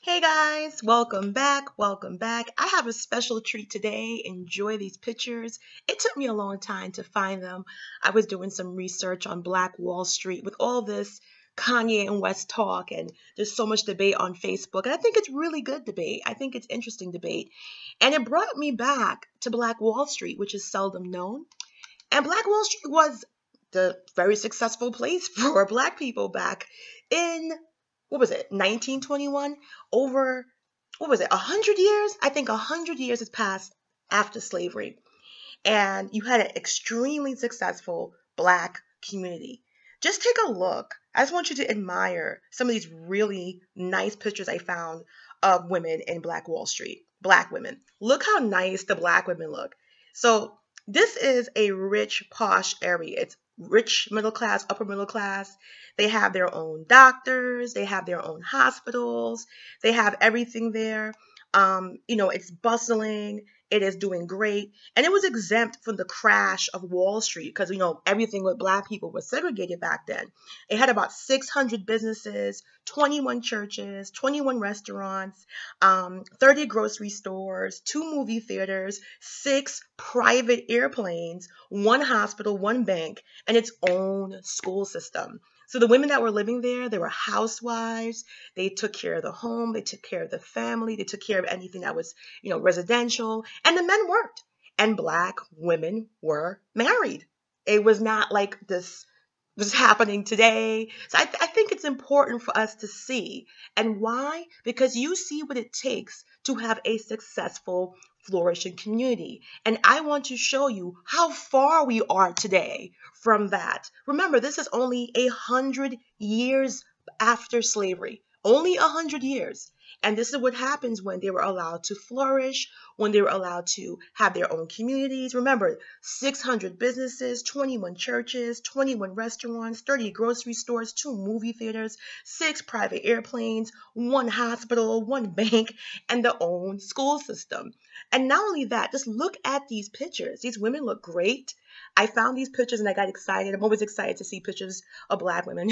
Hey guys, welcome back. Welcome back. I have a special treat today. Enjoy these pictures. It took me a long time to find them. I was doing some research on Black Wall Street with all this Kanye and West talk, and there's so much debate on Facebook. And I think it's really good debate. I think it's interesting debate. And it brought me back to Black Wall Street, which is seldom known. And Black Wall Street was the very successful place for Black people back in, what was it, 1921? Over, what was it, 100 years? I think 100 years has passed after slavery. And you had an extremely successful Black community. Just take a look. I just want you to admire some of these really nice pictures I found of women in Black Wall Street. Black women. Look how nice the Black women look. So this is a rich, posh area. It's rich middle class, upper middle class. They have their own doctors. They have their own hospitals. They have everything there. It's bustling. It is doing great. And it was exempt from the crash of Wall Street because, everything with Black people was segregated back then. It had about 600 businesses, 21 churches, 21 restaurants, 30 grocery stores, 2 movie theaters, 6 private airplanes, 1 hospital, 1 bank, and its own school system. So the women that were living there, they were housewives. They took care of the home. They took care of the family. They took care of anything that was, residential. And the men worked. And Black women were married. It was not like this was happening today. So I think it's important for us to see. And why? Because you see what it takes to have a successful, flourishing community. And I want to show you how far we are today from that. Remember, this is only 100 years after slavery. Only 100 years. And this is what happens when they were allowed to flourish, when they were allowed to have their own communities. Remember, 600 businesses, 21 churches, 21 restaurants, 30 grocery stores, 2 movie theaters, 6 private airplanes, 1 hospital, 1 bank, and their own school system. And not only that, just look at these pictures. These women look great. I found these pictures and I got excited. I'm always excited to see pictures of Black women.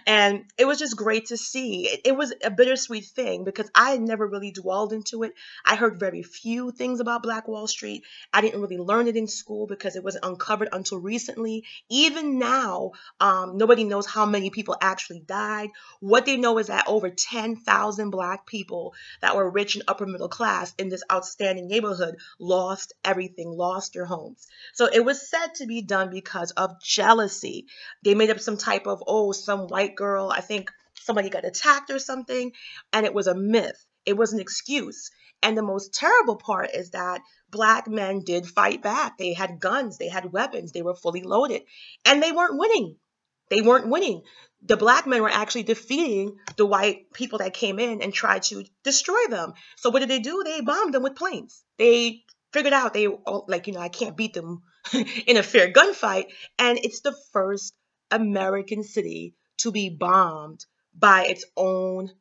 And it was just great to see. It was a bittersweet thing because I had never really dwelled into it. I heard very few things about Black Wall Street. I didn't really learn it in school because it wasn't uncovered until recently. Even now, nobody knows how many people actually died. What they know is that over 10,000 Black people that were rich and upper middle class in this outstanding neighborhood lost everything, lost their homes. So it was said to be done because of jealousy. They made up some type of, some white girl, I think somebody got attacked or something, and it was a myth. It was an excuse. And the most terrible part is that Black men did fight back. They had guns, they had weapons, they were fully loaded, and they weren't winning. They weren't winning. The Black men were actually defeating the white people that came in and tried to destroy them. So what did they do? They bombed them with planes. They figured out I can't beat them in a fair gunfight. And it's the first American city to be bombed by its own,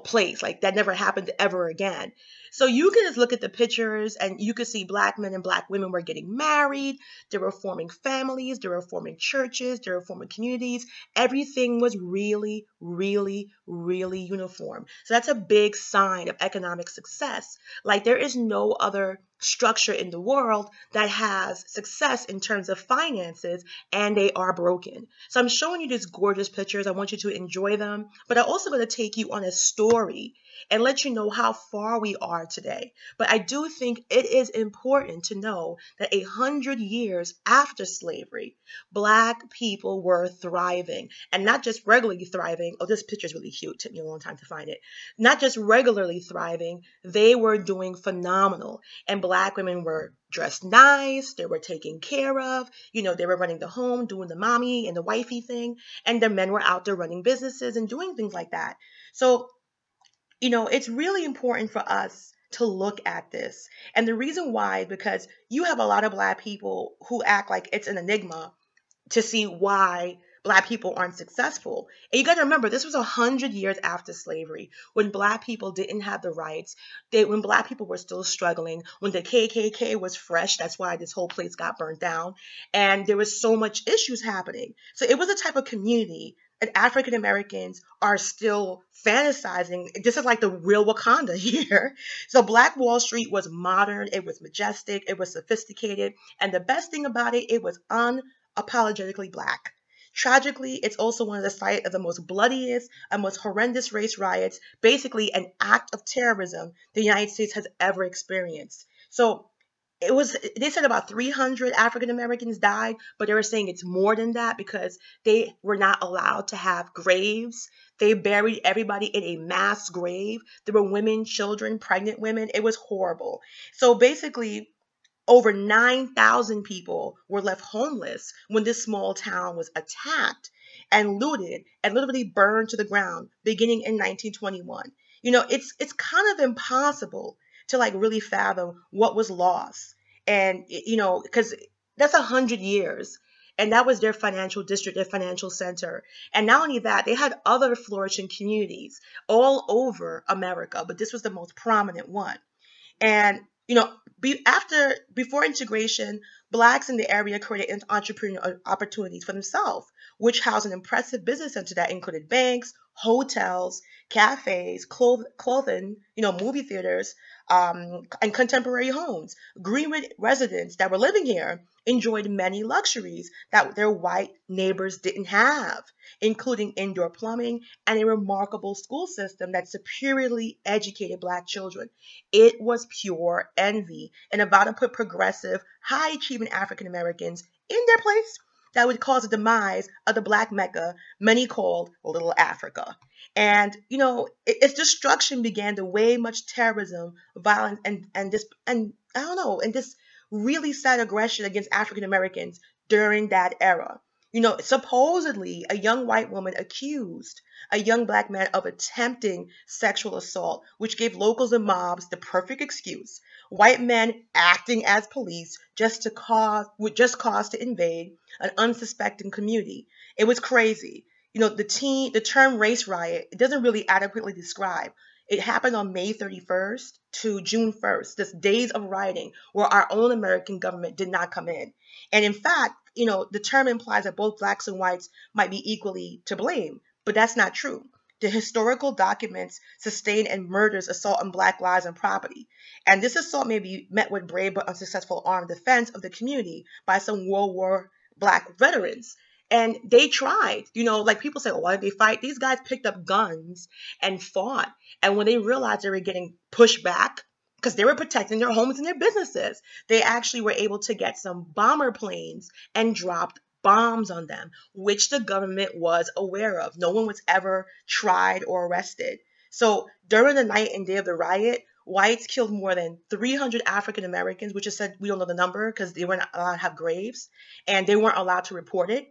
place. Like that never happened ever again. So you can just look at the pictures and you can see Black men and Black women were getting married. They were forming families. They were forming churches. They were forming communities. Everything was really, really, really uniform. So that's a big sign of economic success. Like there is no other structure in the world that has success in terms of finances, and they are broken. So I'm showing you these gorgeous pictures. I want you to enjoy them, but I'm also going to take you on a story and let you know how far we are today. But I do think it is important to know that 100 years after slavery, Black people were thriving, and not just regularly thriving. Oh, this picture is really cute. It took me a long time to find it. Not just regularly thriving, they were doing phenomenal. And Black women were dressed nice, they were taken care of, they were running the home, doing the mommy and the wifey thing, and the men were out there running businesses and doing things like that. So, it's really important for us to look at this. And the reason why, because you have a lot of Black people who act like it's an enigma to see why Black people aren't successful. And you got to remember, this was 100 years after slavery, when Black people didn't have the rights, when Black people were still struggling, when the KKK was fresh. That's why this whole place got burnt down. And there was so much issues happening. So it was a type of community and African Americans are still fantasizing. This is like the real Wakanda here. So Black Wall Street was modern, it was majestic, it was sophisticated, and the best thing about it, it was unapologetically Black. Tragically, it's also one of the site of the most bloodiest and most horrendous race riots, basically an act of terrorism the United States has ever experienced. So it was, they said about 300 African Americans died, but they were saying it's more than that because they were not allowed to have graves. They buried everybody in a mass grave. There were women, children, pregnant women. It was horrible. So basically, over 9,000 people were left homeless when this small town was attacked and looted and literally burned to the ground beginning in 1921. It's kind of impossible to like really fathom what was lost. And because that's 100 years. And that was their financial district, their financial center. And not only that, they had other flourishing communities all over America, but this was the most prominent one. And before integration, blacks in the area created entrepreneurial opportunities for themselves, which housed an impressive business center that included banks, hotels, cafes, clothing, movie theaters, and contemporary homes. Greenwood residents that were living here enjoyed many luxuries that their white neighbors didn't have, including indoor plumbing and a remarkable school system that superiorly educated black children. It was pure envy and about to put progressive, high achieving African Americans in their place that would cause the demise of the Black Mecca many called Little Africa. And its destruction began to weigh much terrorism, violence, and I don't know, and this really sad aggression against African Americans during that era. Supposedly a young white woman accused a young black man of attempting sexual assault, which gave locals and mobs the perfect excuse. White men acting as police just cause to invade an unsuspecting community. It was crazy. The term race riot, it doesn't really adequately describe. It happened on May 31st to June 1st, just days of rioting where our own American government did not come in. And in fact, the term implies that both blacks and whites might be equally to blame, but that's not true. The historical documents sustain and murders assault on black lives and property. And this assault may be met with brave but unsuccessful armed defense of the community by some World War black veterans. And they tried, like people say, well, why did they fight? These guys picked up guns and fought. And when they realized they were getting pushed back, because they were protecting their homes and their businesses, they actually were able to get some bomber planes and dropped bombs on them, which the government was aware of. No one was ever tried or arrested. So during the night and day of the riot, whites killed more than 300 African Americans, which is said we don't know the number because they weren't allowed to have graves and they weren't allowed to report it.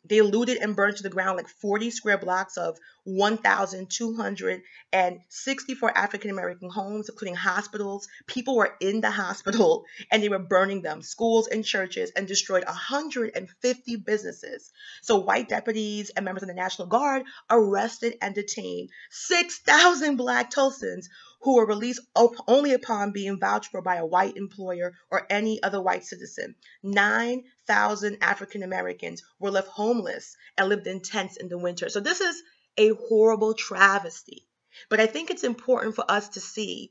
They looted and burned to the ground like 40 square blocks of 1,264 African American homes, including hospitals. People were in the hospital and they were burning them, schools and churches, and destroyed 150 businesses. So white deputies and members of the National Guard arrested and detained 6,000 black Tulsans who were released only upon being vouched for by a white employer or any other white citizen. 9,000 African Americans were left homeless and lived in tents in the winter. So this is a horrible travesty. But I think it's important for us to see,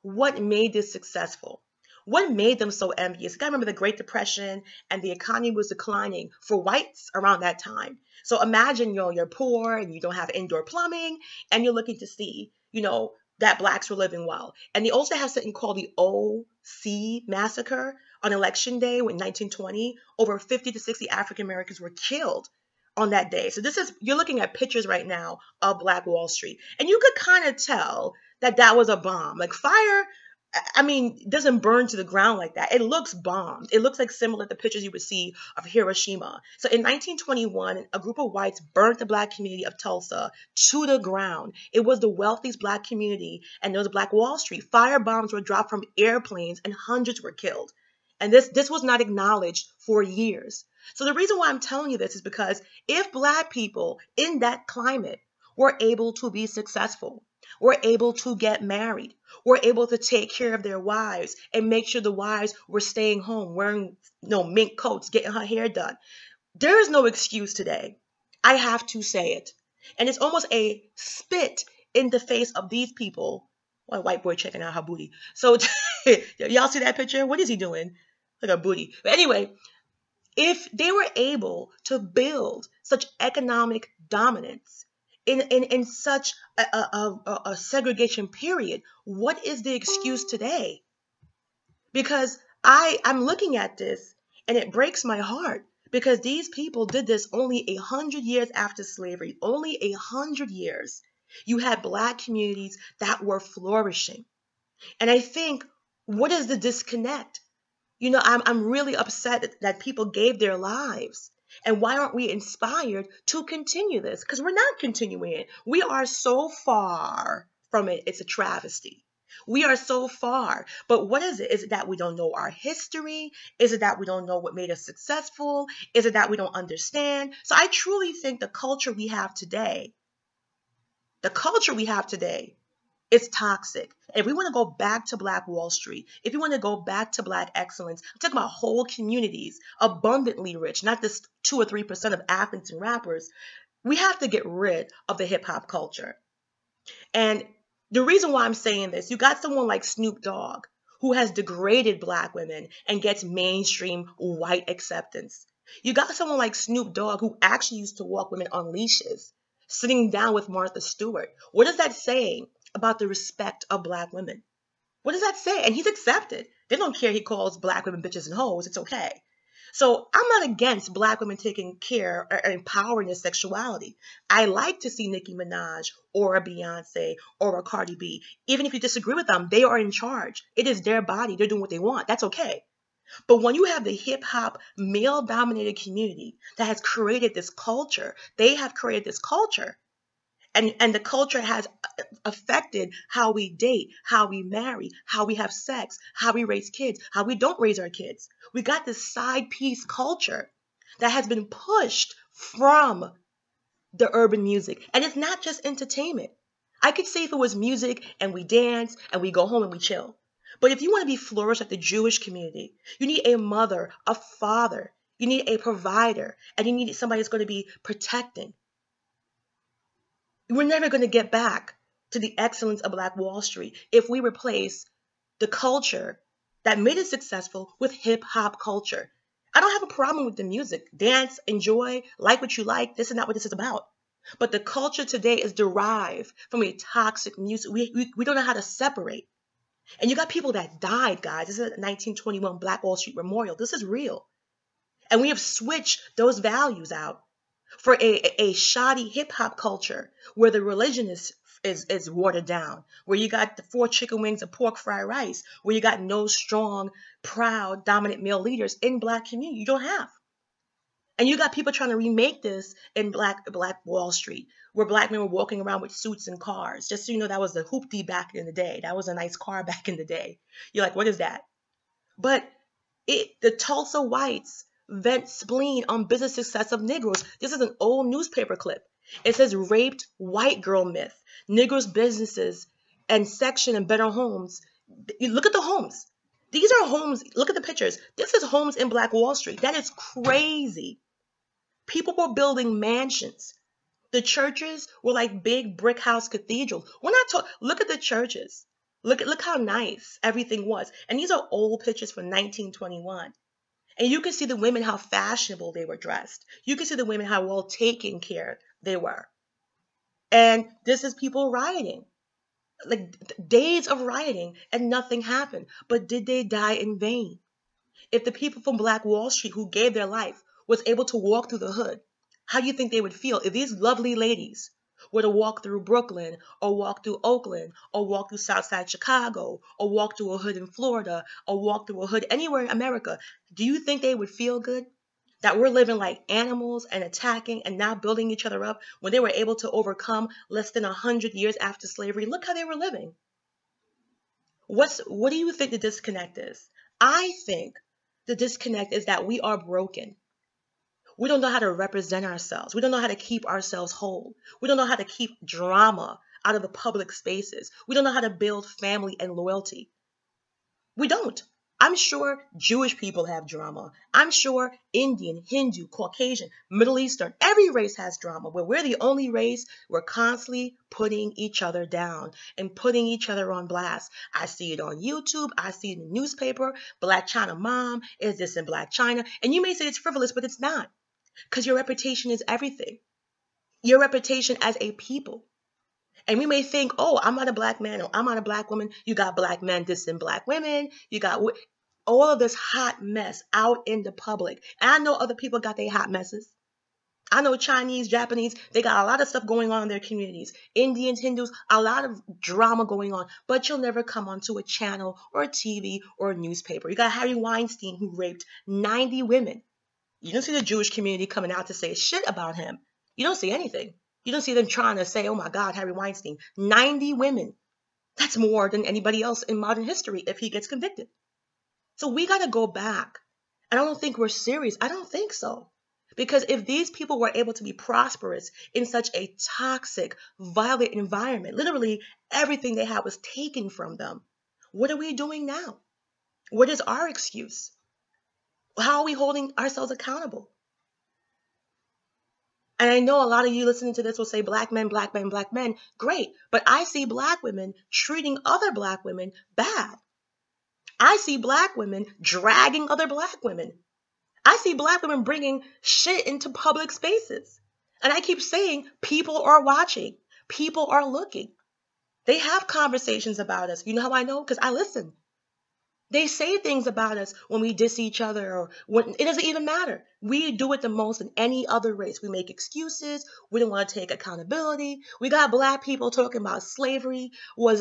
what made this successful. What made them so envious? You gotta remember the Great Depression and the economy was declining for whites around that time. So imagine, you're poor and you don't have indoor plumbing and you're looking to see, that blacks were living well. And they also have something called the OC massacre on election day in 1920. Over 50 to 60 African Americans were killed on that day. So you're looking at pictures right now of Black Wall Street. And you could kind of tell that that was a bomb. Like fire, doesn't burn to the ground like that. It looks bombed. It looks like similar to the pictures you would see of Hiroshima. So in 1921, a group of whites burnt the black community of Tulsa to the ground. It was the wealthiest black community, and there was Black Wall Street. Fire bombs were dropped from airplanes, and hundreds were killed. And this was not acknowledged for years. So the reason why I'm telling you this is because if black people in that climate were able to be successful, were able to get married, were able to take care of their wives and make sure the wives were staying home, wearing mink coats, getting her hair done. There is no excuse today. I have to say it. And it's almost a spit in the face of these people. One white boy checking out her booty. So y'all see that picture? What is he doing? Like a booty. But anyway, if they were able to build such economic dominance in such a segregation period, what is the excuse today? Because I'm looking at this and it breaks my heart because these people did this only 100 years after slavery, only 100 years. You had Black communities that were flourishing. And I think, what is the disconnect? I'm really upset that people gave their lives. And why aren't we inspired to continue this? Because we're not continuing it. We are so far from it. It's a travesty. We are so far. But what is it? Is it that we don't know our history? Is it that we don't know what made us successful? Is it that we don't understand? So I truly think the culture we have today, it's toxic. If we want to go back to Black Wall Street, if we want to go back to Black excellence, I'm talking about whole communities, abundantly rich, not this 2 or 3% of athletes and rappers, we have to get rid of the hip hop culture. And the reason why I'm saying this, you got someone like Snoop Dogg who has degraded Black women and gets mainstream white acceptance. You got someone like Snoop Dogg who actually used to walk women on leashes, sitting down with Martha Stewart. What is that saying about the respect of Black women? What does that say? And he's accepted. They don't care he calls Black women bitches and hoes. It's okay. So I'm not against Black women taking care or empowering their sexuality. I like to see Nicki Minaj or a Beyonce or a Cardi B. Even if you disagree with them, they are in charge. It is their body. They're doing what they want. That's okay. But when you have the hip hop male dominated community that has created this culture, they have created this culture. And the culture has affected how we date, how we marry, how we have sex, how we raise kids, how we don't raise our kids. We got this side piece culture that has been pushed from the urban music. And it's not just entertainment. I could say if it was music and we dance and we go home and we chill. But if you want to be flourished like the Jewish community, you need a mother, a father, you need a provider, and you need somebody that's going to be protecting. We're never going to get back to the excellence of Black Wall Street if we replace the culture that made it successful with hip hop culture. I don't have a problem with the music. Dance, enjoy, like what you like. This is not what this is about. But the culture today is derived from a toxic music. We don't know how to separate. And you got people that died, guys. This is a 1921 Black Wall Street Memorial. This is real. And we have switched those values out for a shoddy hip hop culture where the religion is watered down, where you got the 4 chicken wings and pork fried rice, where you got no strong, proud, dominant male leaders in Black community. You don't have. And you got people trying to remake this in Black Wall Street, where Black men were walking around with suits and cars. Just so you know, that was the hoopty back in the day. That was a nice car back in the day. You're like, what is that? But the Tulsa whites vent spleen on business success of Negroes. This is an old newspaper clip. It says raped white girl myth. Negroes businesses and section and better homes. You look at the homes. These are homes. Look at the pictures. This is homes in Black Wall Street. That is crazy. People were building mansions. The churches were like big brick house cathedrals. We're not talking. Look at the churches. Look how nice everything was. And these are old pictures from 1921. And you can see the women, how fashionable they were dressed. You can see the women, how well taken care they were. And this is people rioting. Like days of rioting and nothing happened. But did they die in vain? If the people from Black Wall Street who gave their life was able to walk through the hood, how do you think they would feel if these lovely ladies were to walk through Brooklyn or walk through Oakland or walk through Southside Chicago or walk through a hood in Florida or walk through a hood anywhere in America? Do you think they would feel good that we're living like animals and attacking and now building each other up when they were able to overcome less than 100 years after slavery? Look how they were living. What do you think the disconnect is? I think the disconnect is that we are broken. We don't know how to represent ourselves. We don't know how to keep ourselves whole. We don't know how to keep drama out of the public spaces. We don't know how to build family and loyalty. We don't. I'm sure Jewish people have drama. I'm sure Indian, Hindu, Caucasian, Middle Eastern, every race has drama. Where we're the only race, we're constantly putting each other down and putting each other on blast. I see it on YouTube. I see it in the newspaper. Black China mom is this in Black China. And you may say it's frivolous, but it's not, because your reputation is everything. Your reputation as a people. And we may think, oh, I'm not a black man or I'm not a black woman. You got black men dissing black women. You got all of this hot mess out in the public. And I know other people got their hot messes. I know Chinese, Japanese, they got a lot of stuff going on in their communities. Indians, Hindus, a lot of drama going on. But you'll never come onto a channel or a TV or a newspaper. You got Harry Weinstein, who raped 90 women. You don't see the Jewish community coming out to say shit about him. You don't see anything. You don't see them trying to say, oh my God, Harry Weinstein, 90 women. That's more than anybody else in modern history if he gets convicted. So we got to go back. And I don't think we're serious. I don't think so. Because if these people were able to be prosperous in such a toxic, violent environment, literally everything they had was taken from them, what are we doing now? What is our excuse? How are we holding ourselves accountable? And I know a lot of you listening to this will say black men, black men, black men. Great. But I see black women treating other black women bad. I see black women dragging other black women. I see black women bringing shit into public spaces. And I keep saying people are watching. People are looking. They have conversations about us. You know how I know? Because I listen. They say things about us when we diss each other, or when it doesn't even matter. We do it the most in any other race. We make excuses. We don't want to take accountability. We got black people talking about slavery was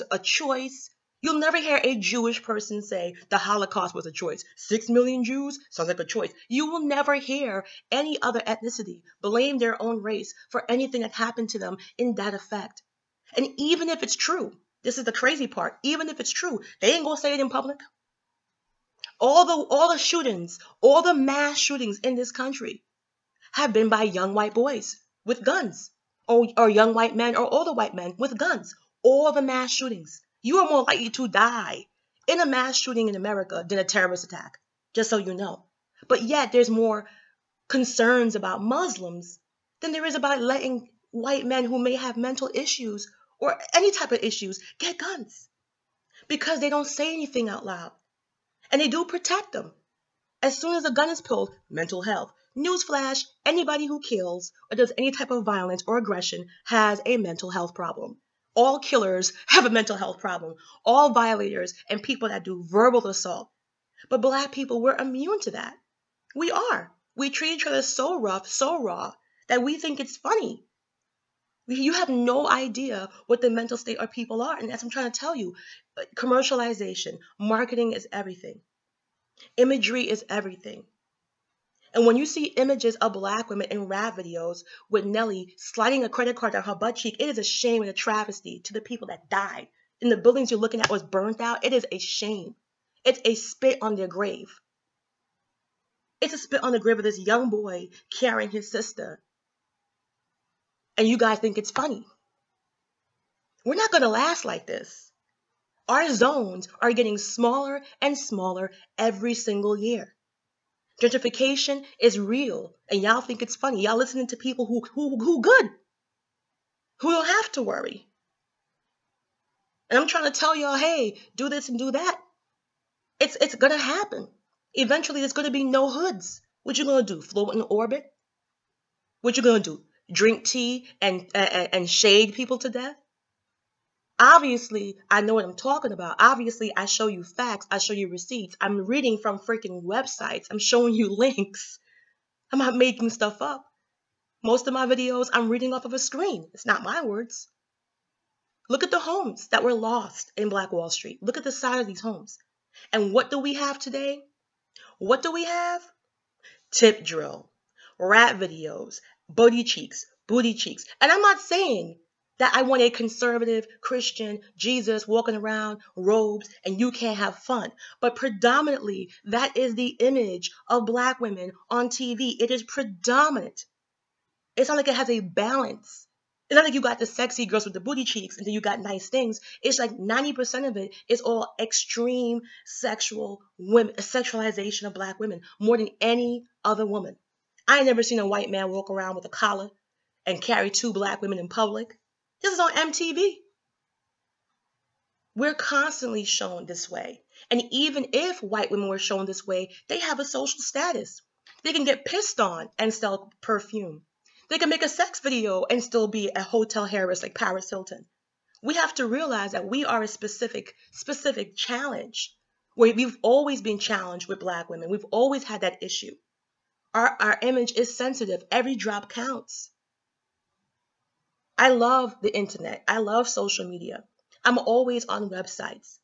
a choice. You'll never hear a Jewish person say the Holocaust was a choice. 6 million Jews sounds like a choice. You will never hear any other ethnicity blame their own race for anything that happened to them in that effect. And even if it's true, this is the crazy part. Even if it's true, they ain't gonna say it in public. All the shootings, all the mass shootings in this country have been by young white boys with guns, or young white men or older white men with guns. All the mass shootings. You are more likely to die in a mass shooting in America than a terrorist attack, just so you know. But yet there's more concerns about Muslims than there is about letting white men who may have mental issues or any type of issues get guns, because they don't say anything out loud. And they do protect them. As soon as a gun is pulled, mental health. Newsflash, anybody who kills or does any type of violence or aggression has a mental health problem. All killers have a mental health problem. All violators and people that do verbal assault. But black people, we're immune to that. We are. We treat each other so rough, so raw, that we think it's funny. You have no idea what the mental state of people are. And as I'm trying to tell you, commercialization, marketing is everything. Imagery is everything. And when you see images of black women in rap videos with Nelly sliding a credit card down her butt cheek, it is a shame and a travesty to the people that died. And the buildings you're looking at was burnt out. It is a shame. It's a spit on their grave. It's a spit on the grave of this young boy carrying his sister. And you guys think it's funny. We're not going to last like this. Our zones are getting smaller and smaller every single year. Gentrification is real, and y'all think it's funny. Y'all listening to people who good, who don't have to worry. And I'm trying to tell y'all, hey, do this and do that. It's gonna happen. Eventually, there's gonna be no hoods. What you gonna do? Float in orbit? What you gonna do? Drink tea and shade people to death? Obviously, I know what I'm talking about. Obviously, I show you facts. I show you receipts. I'm reading from freaking websites. I'm showing you links. I'm not making stuff up. Most of my videos, I'm reading off of a screen. It's not my words. Look at the homes that were lost in Black Wall Street. Look at the side of these homes. And what do we have today? What do we have? Tip drill, rap videos, booty cheeks. And I'm not saying that I want a conservative Christian Jesus walking around robes and you can't have fun. But predominantly, that is the image of black women on TV. It is predominant. It's not like it has a balance. It's not like you got the sexy girls with the booty cheeks and then you got nice things. It's like 90% of it is all extreme sexual women, sexualization of black women more than any other woman. I ain't never seen a white man walk around with a collar and carry two black women in public. This is on MTV. We're constantly shown this way. And even if white women were shown this way, they have a social status. They can get pissed on and sell perfume. They can make a sex video and still be a hotel heiress like Paris Hilton. We have to realize that we are a specific challenge. We've always been challenged with black women. We've always had that issue. Our image is sensitive. Every drop counts. I love the internet. I love social media. I'm always on websites.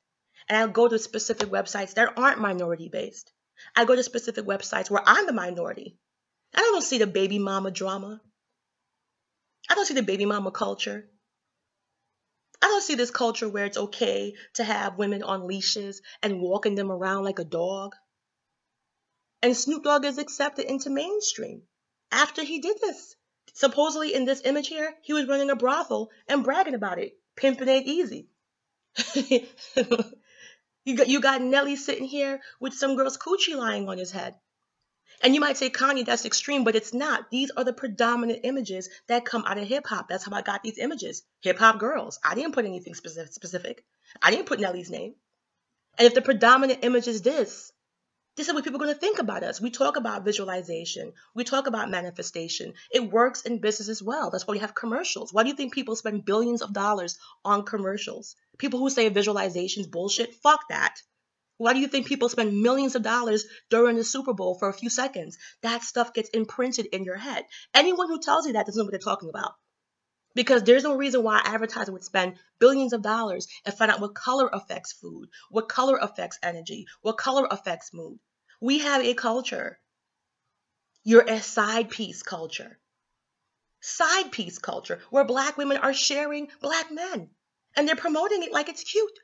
And I'll go to specific websites that aren't minority based. I go to specific websites where I'm the minority. I don't see the baby mama drama. I don't see the baby mama culture. I don't see this culture where it's okay to have women on leashes and walking them around like a dog. And Snoop Dogg is accepted into mainstream after he did this. Supposedly in this image here, he was running a brothel and bragging about it. Pimping ain't easy. You got Nelly sitting here with some girl's coochie lying on his head. And you might say, Kanye, that's extreme, but it's not. These are the predominant images that come out of hip hop. That's how I got these images. Hip hop girls. I didn't put anything specific. I didn't put Nelly's name. And if the predominant image is this is what people are going to think about us. We talk about visualization. We talk about manifestation. It works in business as well. That's why we have commercials. Why do you think people spend billions of dollars on commercials? People who say visualization is bullshit, fuck that. Why do you think people spend millions of dollars during the Super Bowl for a few seconds? That stuff gets imprinted in your head. Anyone who tells you that doesn't know what they're talking about. Because there's no reason why advertisers would spend billions of dollars and find out what color affects food, what color affects energy, what color affects mood. We have a culture. You're a side piece culture. Side piece culture where black women are sharing black men. And they're promoting it like it's cute.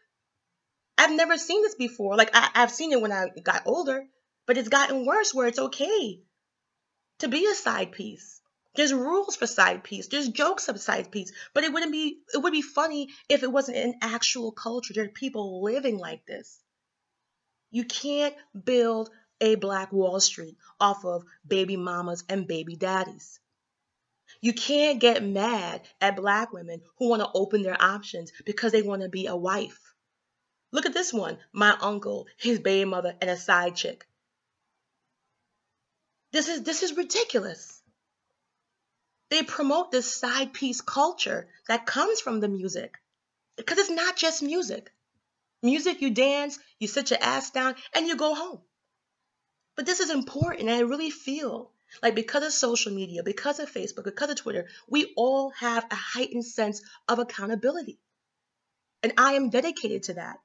I've never seen this before. Like, I've seen it when I got older, but it's gotten worse where it's okay to be a side piece. There's rules for side piece. There's jokes of side piece. But it would be funny if it wasn't an actual culture. There are people living like this. You can't build a Black Wall Street off of baby mamas and baby daddies. You can't get mad at black women who want to open their options because they want to be a wife. Look at this one. My uncle, his baby mother, and a side chick. This is ridiculous. They promote this side piece culture that comes from the music. Because it's not just music. Music, you dance, you sit your ass down, and you go home. But this is important, and I really feel like because of social media, because of Facebook, because of Twitter, we all have a heightened sense of accountability. And I am dedicated to that.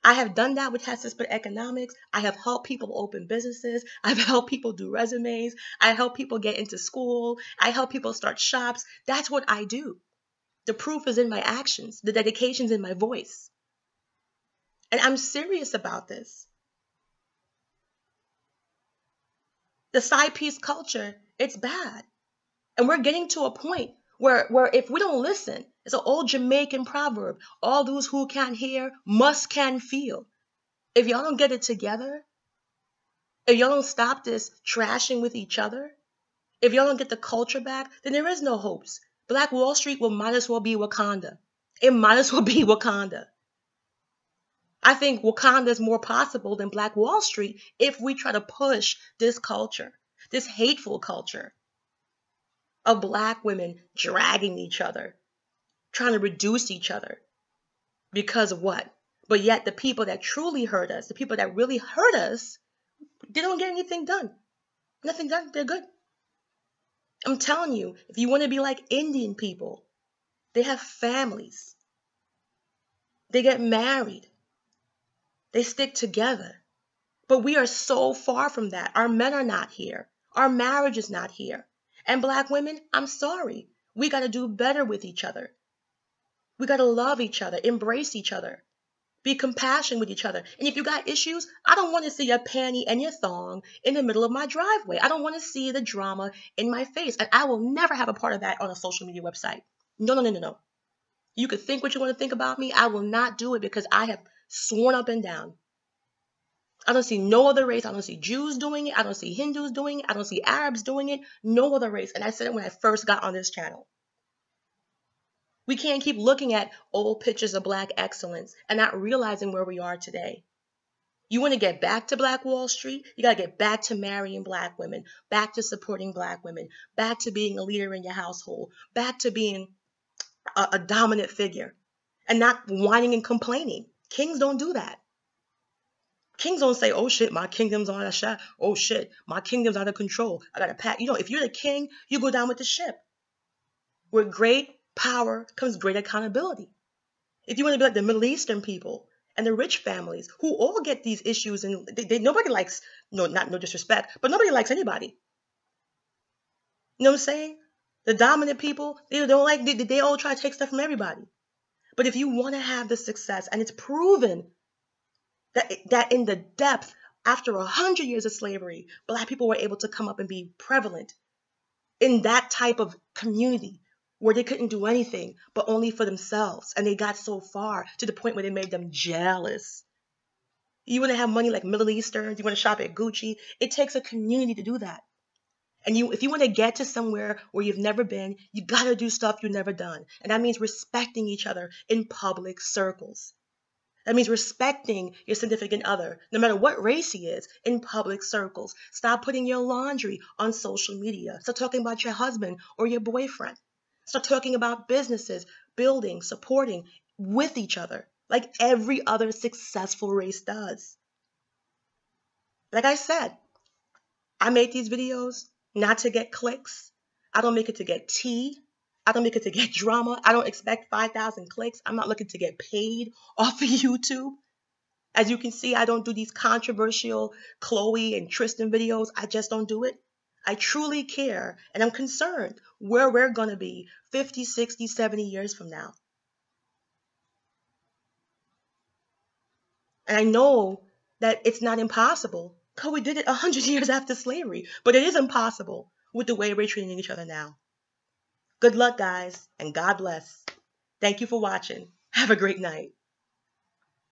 I have done that with Hesper Economics. I have helped people open businesses. I've helped people do resumes. I help people get into school. I help people start shops. That's what I do. The proof is in my actions. The dedication's in my voice. And I'm serious about this. The side piece culture, it's bad. And we're getting to a point where if we don't listen, it's an old Jamaican proverb, all those who can hear must can feel. If y'all don't get it together, if y'all don't stop this trashing with each other, if y'all don't get the culture back, then there is no hopes. Black Wall Street might as well be Wakanda. It might as well be Wakanda. I think Wakanda is more possible than Black Wall Street if we try to push this culture, this hateful culture of black women dragging each other, trying to reduce each other. Because of what? But yet the people that truly hurt us, the people that really hurt us, they don't get anything done. Nothing done. They're good. I'm telling you, if you want to be like Indian people, they have families. They get married. They stick together. But we are so far from that. Our men are not here. Our marriage is not here. And black women, I'm sorry. We got to do better with each other. We got to love each other, embrace each other. Be compassionate with each other. And if you got issues, I don't want to see your panty and your thong in the middle of my driveway. I don't want to see the drama in my face. And I will never have a part of that on a social media website. No, no, no, no, no. You could think what you want to think about me. I will not do it because I have sworn up and down. I don't see no other race. I don't see Jews doing it. I don't see Hindus doing it. I don't see Arabs doing it. No other race. And I said it when I first got on this channel. We can't keep looking at old pictures of Black excellence and not realizing where we are today. You want to get back to Black Wall Street? You got to get back to marrying Black women, back to supporting Black women, back to being a leader in your household, back to being a dominant figure and not whining and complaining. Kings don't do that. Kings don't say, oh shit, my kingdom's on a shot. Oh shit, my kingdom's out of control. I got to pack. You know, if you're the king, you go down with the ship. With great power comes great accountability. If you want to be like the Middle Eastern people and the rich families who all get these issues, and nobody likes, no disrespect, but nobody likes anybody. You know what I'm saying? The dominant people, they all try to take stuff from everybody. But if you want to have the success, and it's proven that in the depth, after 100 years of slavery, Black people were able to come up and be prevalent in that type of community where they couldn't do anything but only for themselves. And they got so far to the point where they made them jealous. You want to have money like Middle Easterns, you want to shop at Gucci. It takes a community to do that. And if you want to get to somewhere where you've never been, you got to do stuff you've never done. And that means respecting each other in public circles. That means respecting your significant other, no matter what race he is, in public circles. Stop putting your laundry on social media. Start talking about your husband or your boyfriend. Start talking about businesses, building, supporting with each other, like every other successful race does. Like I said, I make these videos not to get clicks. I don't make it to get tea. I don't make it to get drama. I don't expect 5,000 clicks. I'm not looking to get paid off of YouTube. As you can see, I don't do these controversial Chloe and Tristan videos. I just don't do it. I truly care, and I'm concerned where we're going to be 50, 60, 70 years from now. And I know that it's not impossible, because we did it 100 years after slavery, but it is impossible with the way we're treating each other now. Good luck, guys, and God bless. Thank you for watching. Have a great night.